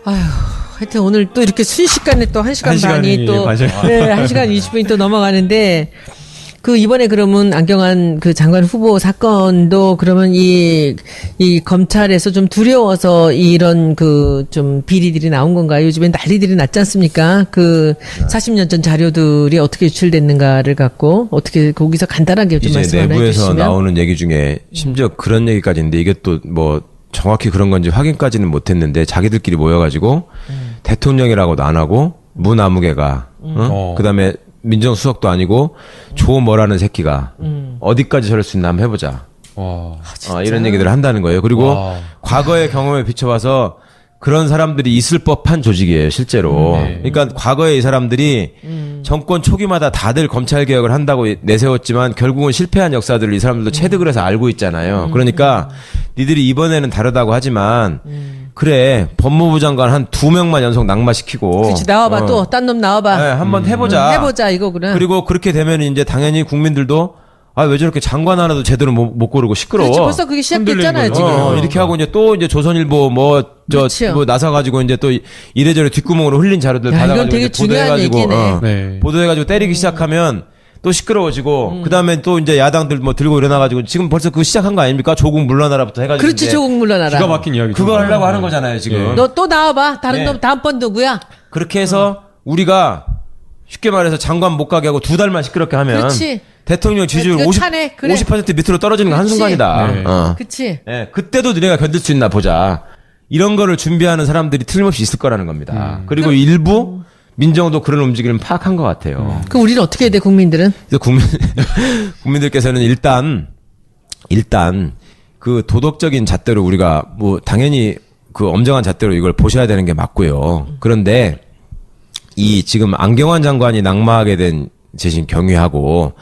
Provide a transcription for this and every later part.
아휴, 하여튼 오늘 또 이렇게 순식간에 또 1시간 반이 또, 네, 1시간 20분이 또 넘어가는데, 이번에 그러면 안경환 그 장관 후보 사건도 그러면 이 검찰에서 좀 두려워서 이런 좀 비리들이 나온 건가요? 요즘엔 난리들이 났지 않습니까? 40년 전 자료들이 어떻게 유출됐는가를 갖고 어떻게 거기서 간단하게 좀 말씀 하나 해주시면. 이제 내부에서 나오는 얘기 중에 심지어 그런 얘기까지 있는데 이게 또 뭐 정확히 그런 건지 확인까지는 못했는데 자기들끼리 모여가지고 대통령이라고도 안 하고 무나무개가 그다음에 민정수석도 아니고 조뭐라는 새끼가 어디까지 저럴 수 있나 한번 해보자. 이런 얘기들을 한다는 거예요. 그리고 과거의 경험에 비춰봐서 그런 사람들이 있을 법한 조직이에요, 실제로. 그러니까 과거에 이 사람들이 정권 초기마다 다들 검찰 개혁을 한다고 내세웠지만 결국은 실패한 역사들을 이 사람들도 체득을 해서 알고 있잖아요. 그러니까 니들이 이번에는 다르다고 하지만 그래, 법무부 장관 한 2명만 연속 낙마시키고. 그렇지, 나와봐, 또. 딴 놈 나와봐. 네, 한번 해보자. 해보자, 이거구나. 그리고 그렇게 되면 이제 당연히 국민들도 왜 저렇게 장관 하나도 제대로 못 고르고 시끄러워. 그렇지, 벌써 그게 시작됐잖아요, 지금. 이렇게 하고 이제 또 이제 조선일보 나서가지고 이제 또 이래저래 뒷구멍으로 흘린 자료들 받아가지고 이건 되게 중요한 얘기네. 보도해가지고 때리기 시작하면 또 시끄러워지고 그다음에 또 이제 야당들 뭐 들고 일어나가지고 지금 벌써 그거 시작한 거 아닙니까? 조국 물러나라부터 해가지고. 그렇지, 조국 물러나라. 기가 막힌 이야기. 그거 하려고 하는 거잖아요, 지금. 너 또 나와봐. 다른 놈 다음번 누구야? 그렇게 해서 우리가 쉽게 말해서 장관 못 가게 하고 2달만 시끄럽게 하면. 그렇지. 대통령 지지율 50% 밑으로 떨어지는 건 한순간이다. 그치. 네, 그때도 너네가 견딜 수 있나 보자. 이런 거를 준비하는 사람들이 틀림없이 있을 거라는 겁니다. 그리고 일부 민정도 그런 움직임을 파악한 것 같아요. 그럼 우리는 어떻게 해야 돼, 국민들은? 국민들께서는 일단 그 도덕적인 잣대로 우리가 뭐 당연히 그 엄정한 잣대로 이걸 보셔야 되는 게 맞고요. 그런데 이 지금 안경환 장관이 낙마하게 된 제신 경위하고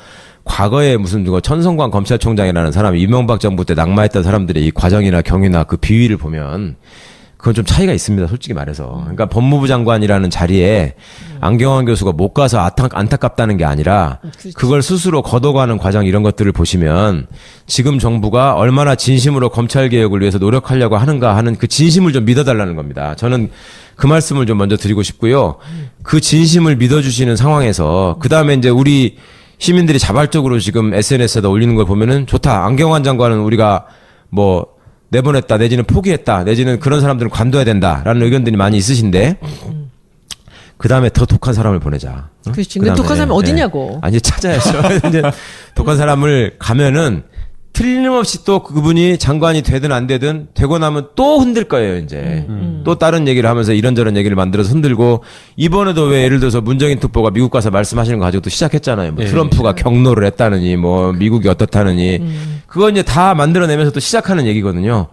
과거에 무슨 천성관 검찰총장이라는 사람이 이명박 정부 때 낙마했던 사람들의 이 과정이나 경위나 그 비위를 보면 그건 좀 차이가 있습니다. 솔직히 말해서. 그러니까 법무부 장관이라는 자리에 안경환 교수가 못 가서 안타깝다는 게 아니라 그걸 스스로 걷어가는 과정 이런 것들을 보시면 지금 정부가 얼마나 진심으로 검찰 개혁을 위해서 노력하려고 하는가 하는 그 진심을 좀 믿어달라는 겁니다. 저는 그 말씀을 좀 먼저 드리고 싶고요. 그 진심을 믿어주시는 상황에서 그 다음에 이제 우리 시민들이 자발적으로 지금 SNS에다 올리는 걸 보면은 좋다. 안경환 장관은 우리가 뭐 내보냈다 내지는 포기했다 내지는 그런 사람들은 관둬야 된다라는 의견들이 많이 있으신데 그 다음에 더 독한 사람을 보내자. 그렇지. 근데 독한 사람이 어디냐고. 아니 찾아야죠. 이제 독한 사람을 가면은 틀림없이 또 그분이 장관이 되든 안 되든 되고 나면 또 흔들 거예요, 이제. 또 다른 얘기를 하면서 이런저런 얘기를 만들어서 흔들고 이번에도 왜 예를 들어서 문정인 특보가 미국 가서 말씀하시는 거 가지고 또 시작했잖아요. 뭐 트럼프가 경로를 했다느니 뭐 미국이 어떻다느니 그거 이제 다 만들어내면서 또 시작하는 얘기거든요.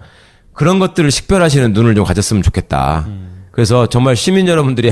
그런 것들을 식별하시는 눈을 좀 가졌으면 좋겠다. 그래서 정말 시민 여러분들이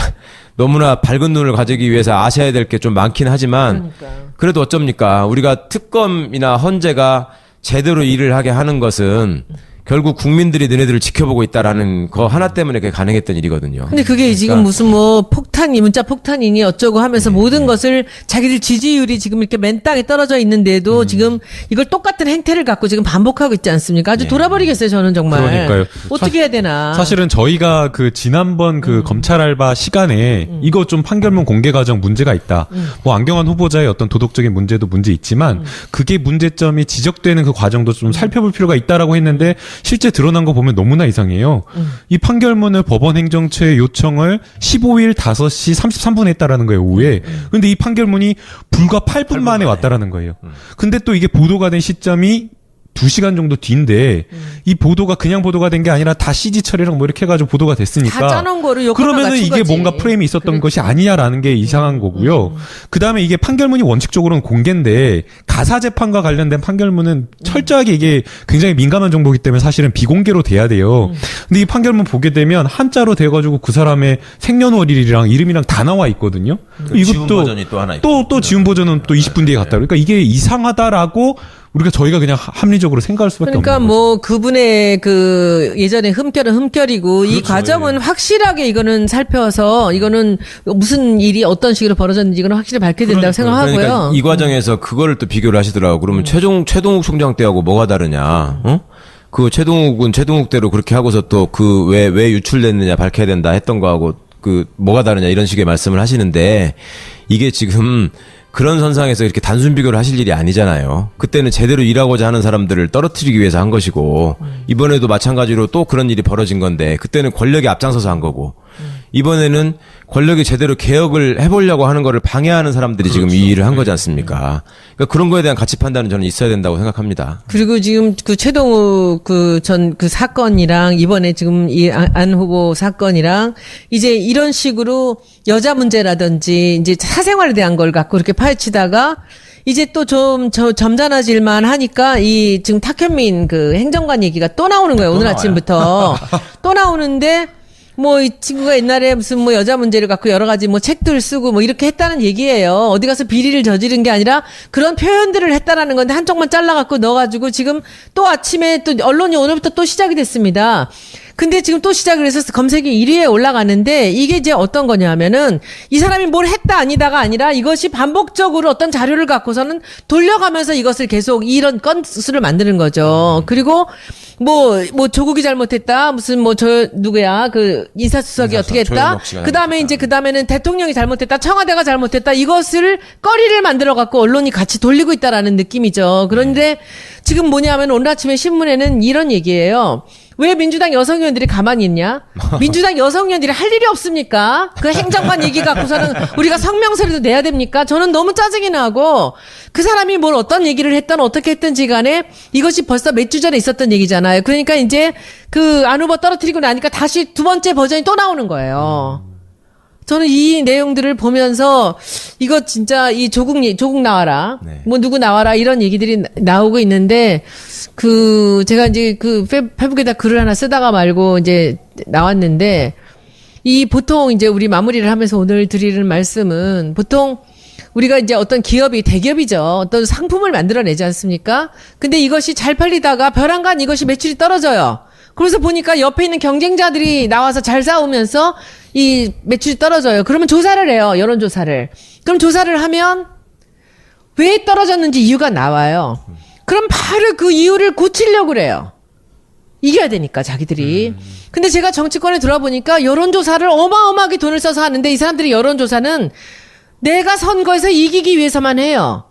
너무나 밝은 눈을 가지기 위해서 아셔야 될 게 좀 많긴 하지만 그래도 어쩝니까? 우리가 특검이나 헌재가 제대로 일을 하게 하는 것은 결국 국민들이 너네들을 지켜보고 있다라는 거 하나 때문에 그게 가능했던 일이거든요. 근데 그게 지금 무슨 뭐 폭탄이 문자 폭탄이니 어쩌고 하면서 모든 것을 자기들 지지율이 지금 이렇게 맨 땅에 떨어져 있는데도 지금 이걸 똑같은 행태를 갖고 지금 반복하고 있지 않습니까? 아주 돌아버리겠어요, 저는 정말. 그러니까요. 어떻게 해야 되나. 사실은 저희가 그 지난번 그 검찰 알바 시간에 이거 좀 판결문 공개 과정 문제가 있다. 뭐 안경환 후보자의 어떤 도덕적인 문제도 문제 있지만 그게 문제점이 지적되는 그 과정도 좀 살펴볼 필요가 있다라고 했는데 실제 드러난 거 보면 너무나 이상해요. 이 판결문을 법원 행정처에 요청을 15일 5시 33분에 했다라는 거예요, 오후에. 근데 이 판결문이 불과 8분 만에 왔다라는 거예요. 근데 또 이게 보도가 된 시점이 2시간 정도 뒤인데 이 보도가 그냥 보도가 된 게 아니라 다 CG 처리랑 뭐 이렇게 해가지고 보도가 됐으니까 다 짜놓은 거를 그러면은 이게 거지. 뭔가 프레임이 있었던 것이 아니냐라는 게 이상한 거고요. 그 다음에 이게 판결문이 원칙적으로는 공개인데 가사 재판과 관련된 판결문은 철저하게 이게 굉장히 민감한 정보이기 때문에 사실은 비공개로 돼야 돼요. 근데 이 판결문 보게 되면 한자로 돼가지고 그 사람의 생년월일이랑 이름이랑 다 나와 있거든요. 지운 버전이 또 하나 있고. 또 지운 버전은 또 20분 뒤에 갔다. 그러니까 이게 이상하다라고 저희가 그냥 합리적으로 생각할 수밖에 그러니까 없는 뭐 그분의 그 예전에 흠결은 흠결이고 그렇죠. 이 과정은 확실하게 이거는 살펴서 이거는 무슨 일이 어떤 식으로 벌어졌는지 이거는 확실히 밝혀야 된다고 생각하고요. 그러니까 이 과정에서 그거를 또 비교를 하시더라고. 그러면 최동욱 총장 때하고 뭐가 다르냐? 그 최동욱은 최동욱대로 그렇게 하고서 또 그 왜 유출됐느냐 밝혀야 된다 했던 거하고 그 뭐가 다르냐 이런 식의 말씀을 하시는데 이게 지금 그런 선상에서 이렇게 단순 비교를 하실 일이 아니잖아요. 그때는 제대로 일하고자 하는 사람들을 떨어뜨리기 위해서 한 것이고 이번에도 마찬가지로 또 그런 일이 벌어진 건데 그때는 권력이 앞장서서 한 거고 이번에는 권력이 제대로 개혁을 해보려고 하는 거를 방해하는 사람들이 지금 이 일을 한 거지 않습니까? 그러니까 그런 거에 대한 가치 판단은 저는 있어야 된다고 생각합니다. 그리고 지금 그 최동욱 그 사건이랑 이번에 지금 이 안 후보 사건이랑 이제 이런 식으로 여자 문제라든지 이제 사생활에 대한 걸 갖고 이렇게 파헤치다가 이제 또 좀 점잖아질만 하니까 이 지금 탁현민 그 행정관 얘기가 또 나오는 거예요. 오늘 아침부터 또 나오는데 뭐 이 친구가 옛날에 무슨 뭐 여자 문제를 갖고 여러 가지 뭐 책들 쓰고 뭐 이렇게 했다는 얘기예요. 어디 가서 비리를 저지른 게 아니라 그런 표현들을 했다라는 건데 한쪽만 잘라갖고 넣어가지고 지금 또 아침에 또 언론이 오늘부터 또 시작이 됐습니다. 근데 지금 또 시작을 해서 검색이 1위에 올라가는데 이게 이제 어떤 거냐면은 이 사람이 뭘 했다 아니다가 아니라 이것이 반복적으로 어떤 자료를 갖고서는 돌려가면서 이것을 계속 이런 건수를 만드는 거죠. 그리고 뭐 조국이 잘못했다. 무슨 뭐 누구야. 그 인사수석이 어떻게 했다. 그다음에 이제 그다음에는 대통령이 잘못했다. 청와대가 잘못했다. 이것을 거리를 만들어 갖고 언론이 같이 돌리고 있다라는 느낌이죠. 그런데 지금 뭐냐면 오늘 아침에 신문에는 이런 얘기예요. 왜 민주당 여성 의원들이 가만히 있냐? 민주당 여성 의원들이 할 일이 없습니까? 그 행정관 얘기 갖고서는 우리가 성명서라도 내야 됩니까? 저는 너무 짜증이 나고 그 사람이 뭘 어떤 얘기를 했던 어떻게 했든지 간에 이것이 벌써 몇 주 전에 있었던 얘기잖아요. 그러니까 이제 그 안 후보 떨어뜨리고 나니까 다시 두 번째 버전이 또 나오는 거예요. 저는 이 내용들을 보면서 이거 진짜 이 조국 나와라. 네. 뭐 누구 나와라 이런 얘기들이 나오고 있는데 그 제가 이제 그 페북에다 글을 하나 쓰다가 말고 이제 나왔는데 이 보통 이제 우리 마무리를 하면서 오늘 드리는 말씀은 보통 우리가 이제 어떤 기업이 대기업이죠. 어떤 상품을 만들어내지 않습니까? 근데 이것이 잘 팔리다가 벼랑간 이것이 매출이 떨어져요. 그래서 보니까 옆에 있는 경쟁자들이 나와서 잘 싸우면서 이 매출이 떨어져요. 그러면 조사를 해요. 여론조사를. 그럼 조사를 하면 왜 떨어졌는지 이유가 나와요. 그럼 바로 그 이유를 고치려고 그래요. 이겨야 되니까 자기들이. 근데 제가 정치권에 들어보니까 여론조사를 어마어마하게 돈을 써서 하는데 이 사람들이 여론조사는 내가 선거에서 이기기 위해서만 해요.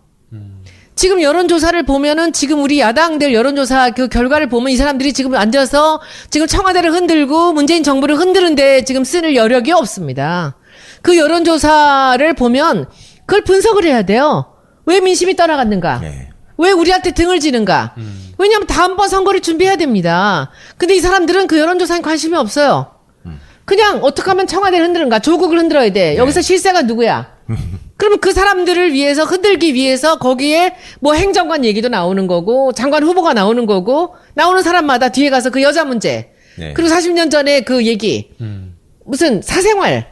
지금 여론조사를 보면은 지금 우리 야당들 여론조사 그 결과를 보면 이 사람들이 지금 앉아서 지금 청와대를 흔들고 문재인 정부를 흔드는데 지금 쓸 여력이 없습니다. 그 여론조사를 보면 그걸 분석을 해야 돼요. 왜 민심이 떠나갔는가? 네. 왜 우리한테 등을 지는가? 왜냐하면 다음번 선거를 준비해야 됩니다. 근데 이 사람들은 그 여론조사에 관심이 없어요. 그냥 어떻게 하면 청와대를 흔드는가? 조국을 흔들어야 돼. 여기서 실세가 누구야? 그러면 그 사람들을 위해서 흔들기 위해서 거기에 뭐 행정관 얘기도 나오는 거고 장관 후보가 나오는 거고 나오는 사람마다 뒤에 가서 그 여자 문제 네. 그리고 40년 전에 그 얘기 무슨 사생활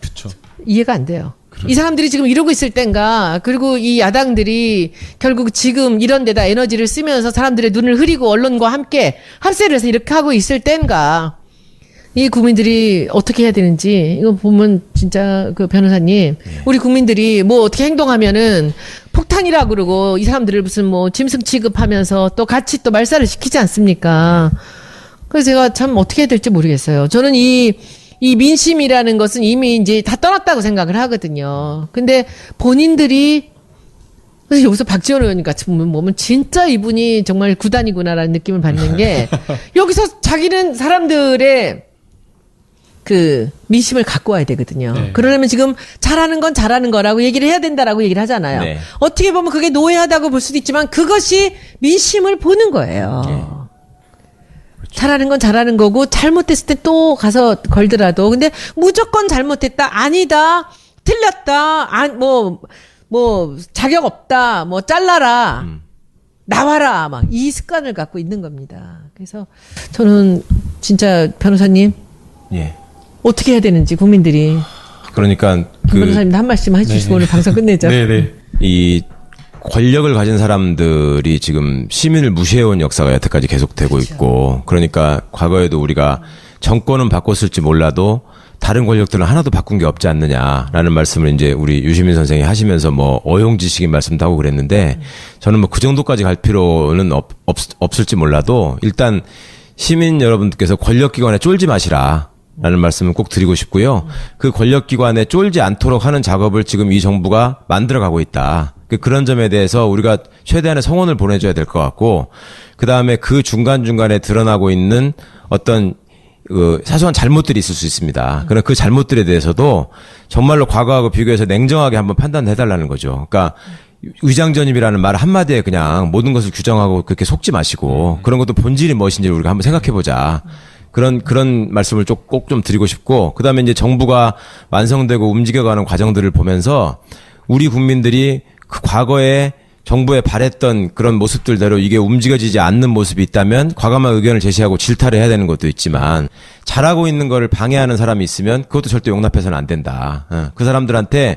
그쵸. 이해가 안 돼요. 이 사람들이 지금 이러고 있을 땐가 그리고 이 야당들이 결국 지금 이런 데다 에너지를 쓰면서 사람들의 눈을 흐리고 언론과 함께 합세를 해서 이렇게 하고 있을 땐가 이 국민들이 어떻게 해야 되는지 이거 보면 진짜 그 변호사님 우리 국민들이 뭐 어떻게 행동하면은 폭탄이라 그러고 이 사람들을 무슨 뭐 짐승 취급하면서 또 같이 또 말살을 시키지 않습니까? 그래서 제가 참 어떻게 해야 될지 모르겠어요. 저는 이 민심이라는 것은 이미 이제 다 떠났다고 생각을 하거든요. 근데 본인들이 그래서 여기서 박지원 의원님 같이 보면 진짜 이분이 정말 구단이구나라는 느낌을 받는 게 여기서 자기는 사람들의 그 민심을 갖고 와야 되거든요. 네. 그러려면 지금 잘하는 건 잘하는 거라고 얘기를 해야 된다라고 얘기를 하잖아요. 네. 어떻게 보면 그게 노예하다고 볼 수도 있지만 그것이 민심을 보는 거예요. 네. 그렇죠. 잘하는 건 잘하는 거고 잘못했을 때 또 가서 걸더라도 근데 무조건 잘못했다 아니다 틀렸다 뭐 자격 없다 뭐 잘라라 나와라 막 이 습관을 갖고 있는 겁니다. 그래서 저는 진짜 변호사님 예. 어떻게 해야 되는지 국민들이 그러니까 변호사님도 한 말씀 해주시고 오늘 방송 끝내죠. 네네. 이 권력을 가진 사람들이 지금 시민을 무시해온 역사가 여태까지 계속되고 그렇죠. 있고 그러니까 과거에도 우리가 정권은 바꿨을지 몰라도 다른 권력들은 하나도 바꾼 게 없지 않느냐라는 말씀을 이제 우리 유시민 선생이 하시면서 뭐 어용지식인 말씀도 하고 그랬는데 저는 뭐 그 정도까지 갈 필요는 없을지 몰라도 일단 시민 여러분들께서 권력기관에 쫄지 마시라. 라는 말씀을 꼭 드리고 싶고요. 그 권력기관에 쫄지 않도록 하는 작업을 지금 이 정부가 만들어가고 있다. 그런 점에 대해서 우리가 최대한의 성원을 보내줘야 될 것 같고, 그 다음에 그 중간중간에 드러나고 있는 어떤 사소한 잘못들이 있을 수 있습니다. 그럼 그 잘못들에 대해서도 정말로 과거하고 비교해서 냉정하게 한번 판단해달라는 거죠. 그러니까 위장전입이라는 말 한마디에 그냥 모든 것을 규정하고 그렇게 속지 마시고 그런 것도 본질이 무엇인지 우리가 한번 생각해보자. 그런 말씀을 꼭 좀 드리고 싶고, 그 다음에 이제 정부가 완성되고 움직여가는 과정들을 보면서 우리 국민들이 그 과거에 정부에 바랬던 그런 모습들대로 이게 움직여지지 않는 모습이 있다면 과감한 의견을 제시하고 질타를 해야 되는 것도 있지만, 잘하고 있는 거를 방해하는 사람이 있으면 그것도 절대 용납해서는 안 된다. 그 사람들한테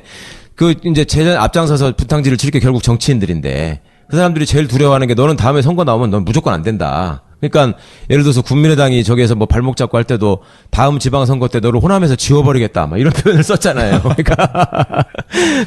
이제 앞장서서 부탕질을 칠 게 결국 정치인들인데, 그 사람들이 제일 두려워하는 게 너는 다음에 선거 나오면 넌 무조건 안 된다. 그러니까 예를 들어서 국민의당이 저기에서 뭐 발목 잡고 할 때도 다음 지방선거 때 너를 호남에서 지워버리겠다 막 이런 표현을 썼잖아요. 그러니까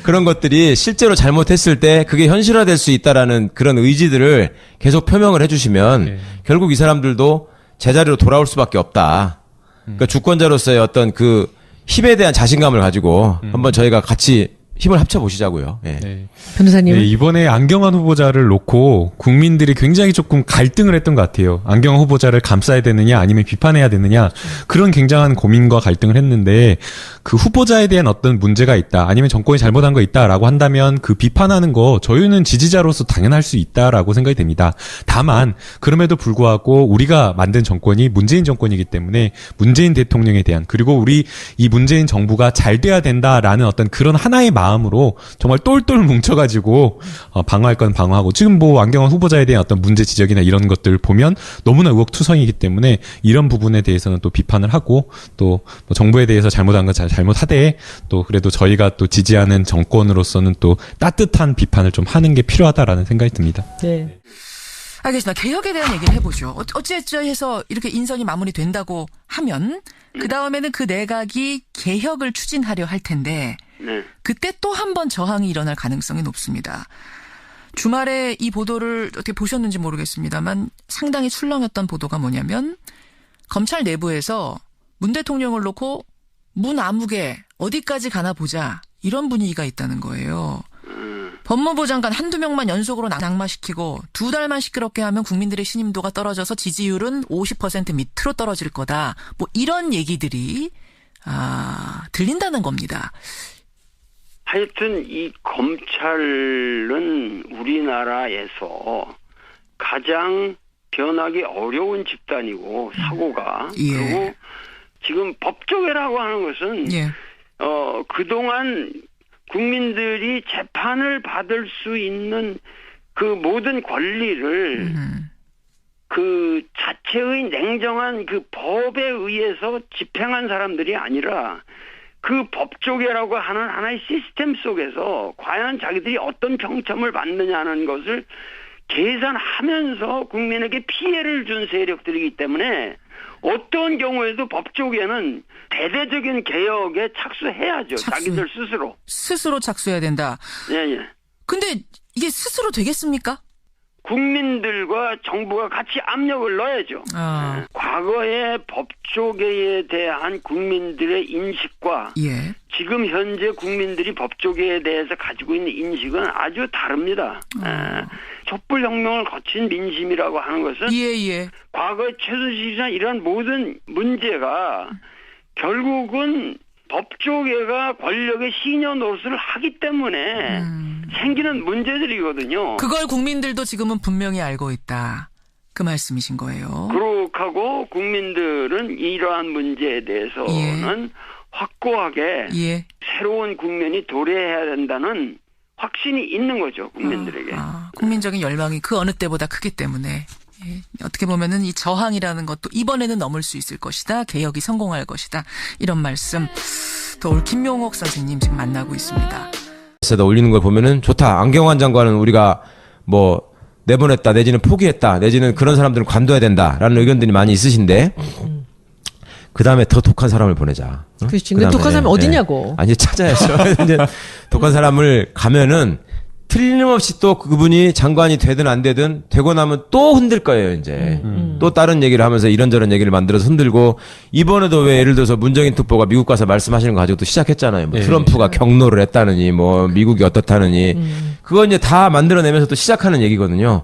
그런 것들이 실제로 잘못했을 때 그게 현실화될 수 있다라는 그런 의지들을 계속 표명을 해주시면 결국 이 사람들도 제자리로 돌아올 수밖에 없다. 그러니까 주권자로서의 어떤 그 힘에 대한 자신감을 가지고 한번 저희가 같이 힘을 합쳐보시자고요. 예. 네. 변호사님. 네, 이번에 안경환 후보자를 놓고 국민들이 굉장히 조금 갈등을 했던 것 같아요. 안경환 후보자를 감싸야 되느냐 아니면 비판해야 되느냐, 그런 굉장한 고민과 갈등을 했는데, 그 후보자에 대한 어떤 문제가 있다 아니면 정권이 잘못한 거 있다라고 한다면 그 비판하는 거 저희는 지지자로서 당연할 수 있다라고 생각이 됩니다. 다만 그럼에도 불구하고 우리가 만든 정권이 문재인 정권이기 때문에 문재인 대통령에 대한, 그리고 우리 이 문재인 정부가 잘 돼야 된다라는 어떤 그런 하나의 마음으로 정말 똘똘 뭉쳐가지고 방어할 건 방어하고, 지금 뭐 안경환 후보자에 대한 어떤 문제 지적이나 이런 것들 보면 너무나 의혹투성이기 때문에 이런 부분에 대해서는 또 비판을 하고, 또 뭐 정부에 대해서 잘못한 건 잘못하되, 또 그래도 저희가 또 지지하는 정권으로서는 또 따뜻한 비판을 좀 하는 게 필요하다라는 생각이 듭니다. 네. 알겠습니다. 개혁에 대한 얘기를 해보죠. 어찌해서 이렇게 인선이 마무리된다고 하면 그 다음에는 그 내각이 개혁을 추진하려 할 텐데, 네. 그때 또 한 번 저항이 일어날 가능성이 높습니다. 주말에 이 보도를 어떻게 보셨는지 모르겠습니다만 상당히 출렁였던 보도가 뭐냐면, 검찰 내부에서 문 대통령을 놓고 문 아무개 어디까지 가나 보자, 이런 분위기가 있다는 거예요. 법무부 장관 한두 명만 연속으로 낙마시키고 2달만 시끄럽게 하면 국민들의 신임도가 떨어져서 지지율은 50% 밑으로 떨어질 거다. 뭐 이런 얘기들이 들린다는 겁니다. 하여튼 이 검찰은 우리나라에서 가장 변하기 어려운 집단이고, 사고가. 예. 그리고 지금 법조계라고 하는 것은 예. 그동안 국민들이 재판을 받을 수 있는 그 모든 권리를 그 자체의 냉정한 그 법에 의해서 집행한 사람들이 아니라, 그 법조계라고 하는 하나의 시스템 속에서 과연 자기들이 어떤 평점을 받느냐는 것을 계산하면서 국민에게 피해를 준 세력들이기 때문에 어떤 경우에도 법조계는 대대적인 개혁에 착수해야죠. 자기들 스스로 착수해야 된다. 예. 근데 이게 스스로 되겠습니까? 국민들과 정부가 같이 압력을 넣어야죠. 과거의 법조계에 대한 국민들의 인식과 예. 지금 현재 국민들이 법조계에 대해서 가지고 있는 인식은 아주 다릅니다. 촛불혁명을 거친 민심이라고 하는 것은 예. 과거의 최순실이나 이런 모든 문제가 결국은 법조계가 권력의 시녀 노릇을 하기 때문에 생기는 문제들이거든요. 그걸 국민들도 지금은 분명히 알고 있다, 그 말씀이신 거예요. 그렇고 국민들은 이러한 문제에 대해서는 확고하게 새로운 국면이 도래해야 된다는 확신이 있는 거죠, 국민들에게. 국민적인 열망이 그 어느 때보다 크기 때문에. 예, 어떻게 보면은 이 저항이라는 것도 이번에는 넘을 수 있을 것이다, 개혁이 성공할 것이다, 이런 말씀 또 올 김용옥 선생님 지금 만나고 있습니다. 에다 올리는 걸 보면은 좋다. 안경환 장관은 우리가 뭐 내보냈다, 내지는 포기했다, 내지는 그런 사람들은 관둬야 된다라는 의견들이 많이 있으신데, 그 다음에 더 독한 사람을 보내자. 응? 그렇지. 근데 독한 사람이 어디냐고. 아니, 찾아야죠. 이제 독한 사람을 가면은 틀림없이 또 그분이 장관이 되든 안 되든 되고 나면 또 흔들 거예요, 이제. 또 다른 얘기를 하면서 이런저런 얘기를 만들어서 흔들고, 이번에도 왜 예를 들어서 문정인 특보가 미국 가서 말씀하시는 거 가지고 또 시작했잖아요. 뭐 트럼프가 경로를 했다느니, 뭐 미국이 어떻다느니. 그거 이제 다 만들어내면서 또 시작하는 얘기거든요.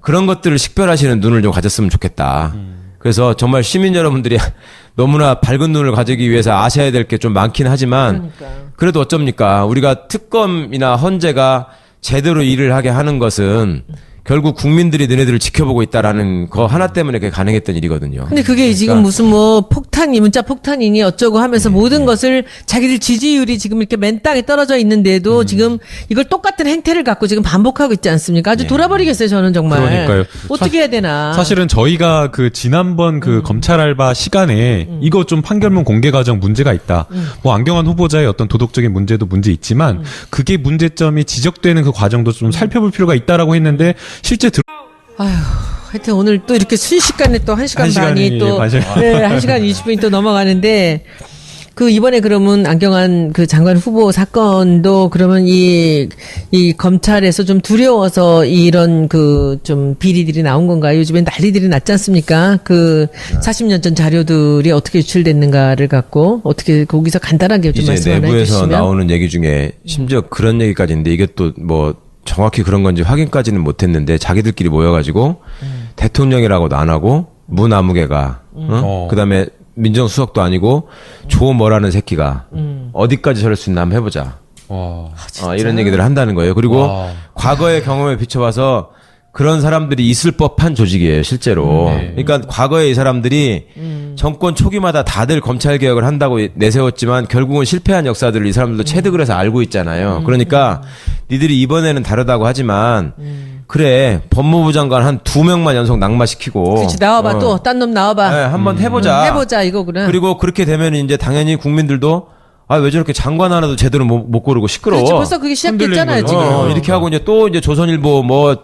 그런 것들을 식별하시는 눈을 좀 가졌으면 좋겠다. 그래서 정말 시민 여러분들이 너무나 밝은 눈을 가지기 위해서 아셔야 될 게 좀 많긴 하지만, 그래도 어쩝니까? 우리가 특검이나 헌재가 제대로 일을 하게 하는 것은 결국 국민들이 너네들을 지켜보고 있다라는 거 하나 때문에 그게 가능했던 일이거든요. 근데 그게 지금 무슨 뭐 폭탄이, 문자 폭탄이니 어쩌고 하면서 모든 것을 자기들 지지율이 지금 이렇게 맨 땅에 떨어져 있는데도 지금 이걸 똑같은 행태를 갖고 지금 반복하고 있지 않습니까? 아주 돌아버리겠어요, 저는 정말. 그러니까요. 어떻게 해야 되나. 사실은 저희가 그 지난번 그 검찰 알바 시간에 이거 좀 판결문 공개 과정 문제가 있다. 뭐 안경환 후보자의 어떤 도덕적인 문제도 문제 있지만 그게 문제점이 지적되는 그 과정도 좀 살펴볼 필요가 있다라고 했는데 실제 아휴, 하여튼 오늘 또 이렇게 순식간에 또 1시간 반이 또, 네, 1시간 20분이 또 넘어가는데, 그 이번에 그러면 안경환 그 장관 후보 사건도 그러면 이 검찰에서 좀 두려워서 이런 그 좀 비리들이 나온 건가요? 요즘엔 난리들이 났지 않습니까? 그 40년 전 자료들이 어떻게 유출됐는가를 갖고 어떻게 거기서 간단하게 좀 말씀 하나 해주시면. 내부에서 나오는 얘기 중에 심지어 그런 얘기까지 있는데 이게 또 뭐 정확히 그런 건지 확인까지는 못했는데 자기들끼리 모여가지고 대통령이라고도 안 하고 무나무개가 그다음에 민정수석도 아니고 조 뭐라는 새끼가 어디까지 저럴 수 있나 한번 해보자. 이런 얘기들을 한다는 거예요. 그리고 과거의 경험에 비춰봐서 그런 사람들이 있을 법한 조직이에요, 실제로. 그러니까 과거에 이 사람들이 정권 초기마다 다들 검찰 개혁을 한다고 내세웠지만 결국은 실패한 역사들을 이 사람들도 체득을 해서 알고 있잖아요. 그러니까 니들이 이번에는 다르다고 하지만 그래, 법무부 장관 한 2명만 연속 낙마시키고. 그렇지, 나와봐, 또, 딴 놈 나와봐. 네, 한번 해보자. 해보자, 이거구나. 그리고 그렇게 되면 이제 당연히 국민들도 아, 왜 저렇게 장관 하나도 제대로 못 고르고 시끄러워. 그렇지, 벌써 그게 시작됐잖아요, 지금. 이렇게 하고 이제 또 이제 조선일보 뭐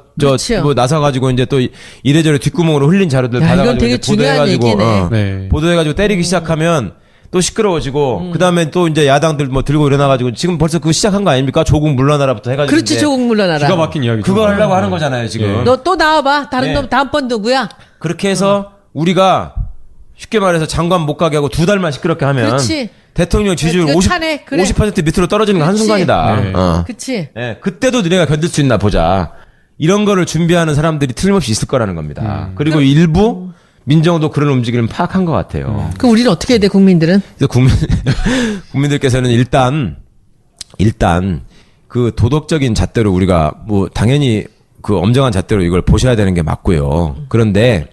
나서가지고 이제 또 이래저래 뒷구멍으로 흘린 자료들 받아가지고 이건 되게 중요한 얘기네. 보도해가지고 때리기 시작하면 또 시끄러워지고 그다음에 또 이제 야당들 뭐 들고 일어나가지고 지금 벌써 그거 시작한 거 아닙니까? 조국 물러나라부터 해가지고. 그렇지, 조국 물러나라. 기가 막힌 이야기. 그거 하려고 하는 거잖아요, 지금. 너 또 나와봐. 다른 놈 다음번 누구야? 그렇게 해서 우리가 쉽게 말해서 장관 못 가게 하고 2달만 시끄럽게 하면. 그렇지. 대통령 지지율 그 50% 밑으로 떨어지는 건 한순간이다. 그치. 네, 그때도 너네가 견딜 수 있나 보자. 이런 거를 준비하는 사람들이 틀림없이 있을 거라는 겁니다. 그리고 일부 민정도 그런 움직임을 파악한 것 같아요. 그럼 우리는 어떻게 해야 돼, 국민들은? 그래서 국민들께서는 일단 그 도덕적인 잣대로 우리가 뭐 당연히 그 엄정한 잣대로 이걸 보셔야 되는 게 맞고요. 그런데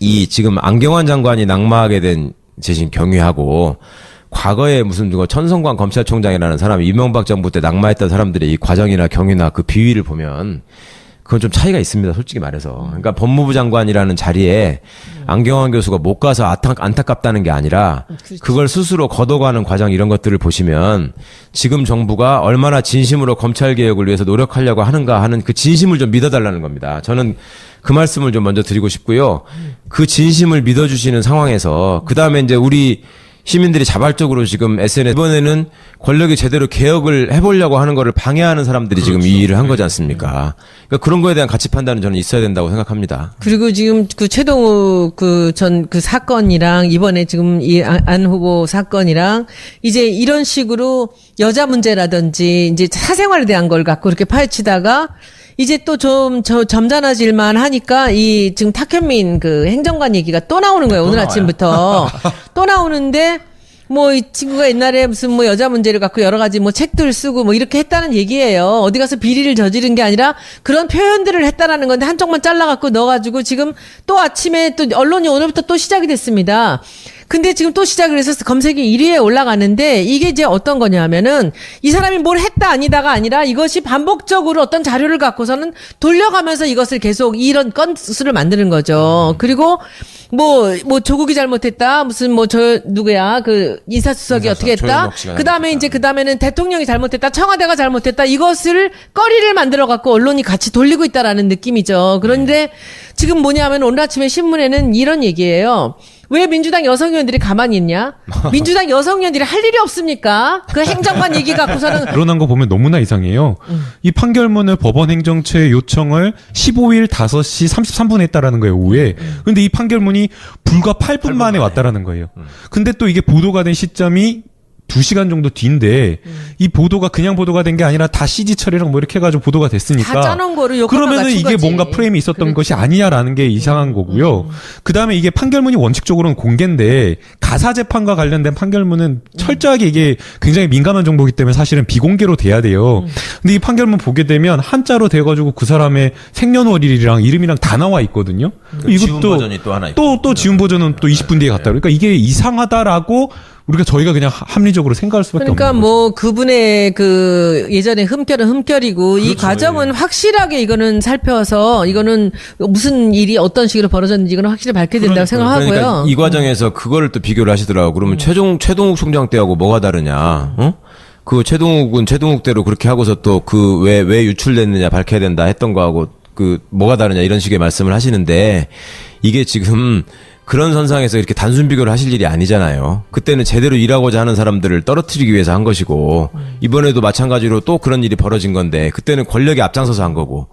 이 지금 안경환 장관이 낙마하게 된 제신 경위하고 과거에 무슨 누가 천성관 검찰총장이라는 사람이 이명박 정부 때 낙마했던 사람들의 이 과정이나 경위나 그 비위를 보면 그건 좀 차이가 있습니다, 솔직히 말해서. 그러니까 법무부 장관이라는 자리에 안경환 교수가 못 가서 안타깝다는 게 아니라 그걸 스스로 걷어가는 과정 이런 것들을 보시면 지금 정부가 얼마나 진심으로 검찰 개혁을 위해서 노력하려고 하는가 하는 그 진심을 좀 믿어달라는 겁니다. 저는 그 말씀을 좀 먼저 드리고 싶고요. 그 진심을 믿어주시는 상황에서 그 다음에 이제 우리 시민들이 자발적으로 지금 SNS 이번에는 권력이 제대로 개혁을 해보려고 하는 거를 방해하는 사람들이 지금 이 일을 한 거지 않습니까? 그러니까 그런 거에 대한 가치 판단은 저는 있어야 된다고 생각합니다. 그리고 지금 그 최동욱 그 사건이랑 이번에 지금 이 안 후보 사건이랑 이제 이런 식으로 여자 문제라든지 이제 사생활에 대한 걸 갖고 이렇게 파헤치다가 이제 또 좀 점잖아질만 하니까 이 지금 탁현민 그 행정관 얘기가 또 나오는 거예요. 오늘 아침부터 또 나오는데 뭐 이 친구가 옛날에 무슨 뭐 여자 문제를 갖고 여러 가지 뭐 책들 쓰고 뭐 이렇게 했다는 얘기예요. 어디 가서 비리를 저지른 게 아니라 그런 표현들을 했다라는 건데 한쪽만 잘라갖고 넣어가지고 지금 또 아침에 또 언론이 오늘부터 또 시작이 됐습니다. 근데 지금 또 시작을 해서 검색이 1위에 올라가는데 이게 이제 어떤 거냐면은 이 사람이 뭘 했다 아니다가 아니라 이것이 반복적으로 어떤 자료를 갖고서는 돌려가면서 이것을 계속 이런 건수를 만드는 거죠. 그리고 뭐 조국이 잘못했다. 무슨 뭐 저 누구야 그 인사수석이 어떻게 했다. 그 다음에는 대통령이 잘못했다. 청와대가 잘못했다. 이것을 거리를 만들어 갖고 언론이 같이 돌리고 있다라는 느낌이죠. 그런데 지금 뭐냐면 오늘 아침에 신문에는 이런 얘기예요. 왜 민주당 여성 의원들이 가만히 있냐? 민주당 여성 의원들이 할 일이 없습니까? 그 행정관 얘기 갖고서는. 드러난 거 보면 너무나 이상해요. 이 판결문을 법원 행정처에 요청을 15일 5시 33분에 했다라는 거예요, 오후에. 근데 이 판결문이 불과 8분 만에 왔다라는 거예요. 근데 또 이게 보도가 된 시점이 2시간 정도 뒤인데 이 보도가 그냥 보도가 된 게 아니라 다 CG 처리랑 뭐 이렇게 해가지고 보도가 됐으니까 다 짜놓은 거를 요건만 그러면은 갖춘 이게 거지. 뭔가 프레임이 있었던 것이 아니냐라는 게 이상한 거고요. 그다음에 이게 판결문이 원칙적으로는 공개인데 가사 재판과 관련된 판결문은 철저하게 이게 굉장히 민감한 정보이기 때문에 사실은 비공개로 돼야 돼요. 근데 이 판결문 보게 되면 한자로 돼가지고 그 사람의 생년월일이랑 이름이랑 다 나와 있거든요. 지운 버전이 또 하나 있고. 또 지운 버전은 또 20분 뒤에 갔다. 그러니까 이게 이상하다라고 저희가 그냥 합리적으로 생각할 수밖에 그러니까 없는 뭐 그분의 그 예전에 흠결은 흠결이고 이 과정은 확실하게 이거는 살펴서 이거는 무슨 일이 어떤 식으로 벌어졌는지 이거는 확실히 밝혀야 된다고 생각하고요. 그러니까 이 과정에서 그거를 또 비교를 하시더라고. 그러면 최동욱 총장 때하고 뭐가 다르냐? 어? 그 최동욱은 최동욱대로 그렇게 하고서 또 그 왜 유출됐느냐 밝혀야 된다 했던 거하고 그 뭐가 다르냐 이런 식의 말씀을 하시는데 이게 지금 그런 선상에서 이렇게 단순 비교를 하실 일이 아니잖아요. 그때는 제대로 일하고자 하는 사람들을 떨어뜨리기 위해서 한 것이고 이번에도 마찬가지로 또 그런 일이 벌어진 건데 그때는 권력이 앞장서서 한 거고